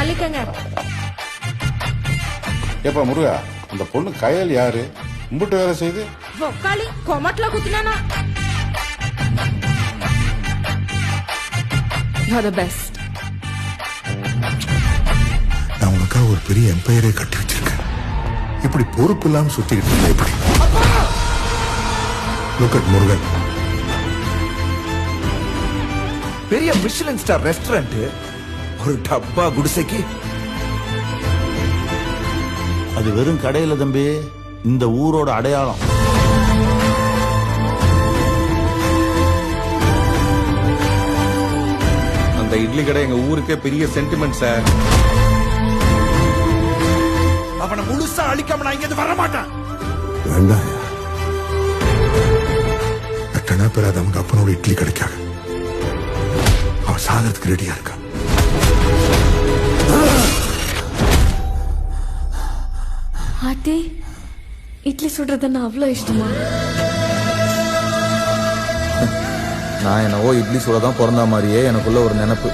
தள்ளிக்கங்க. ஏப்பா முருகா, அந்த பொண்ணு கயல் யாரு? கும்பிட்டு வேலை செய்து ஒக்காளி கொமட்ல குத்துனானா? You're the best. நான் உனக்காக ஒரு பெரிய எம்பையரே கட்டி வச்சிருக்கேன். இப்படி பொறுப்பு இல்லாம சுத்திக்கிட்டு இருந்தா இப்படி. Look at Murugan. பெரிய மிஷலின் ஸ்டார் ரெஸ்டாரண்ட் ஒரு டப்பா குடிசைக்கு. அது வெறும் கடையில தம்பி, இந்த ஊரோட அடையாளம். அந்த இட்லி கடை எங்க ஊருக்கே பெரிய சென்டிமெண்ட் சார். அவனை முழுசா அழிக்காம நான் இங்க வர மாட்டேன். வேண்டாம், எட்டனா பேராத அவங்க அப்பனோட இட்லி கிடைக்காது. அவன் சாகிறதுக்கு ரெடியா இருக்கா. ஆத்தி, இட்லி சுடுறதுன்னா அவ்வளோ இஷ்டமா? நான் என்னவோ இட்லி சூட தான் பிறந்த மாதிரியே எனக்குள்ள ஒரு நினைப்பு.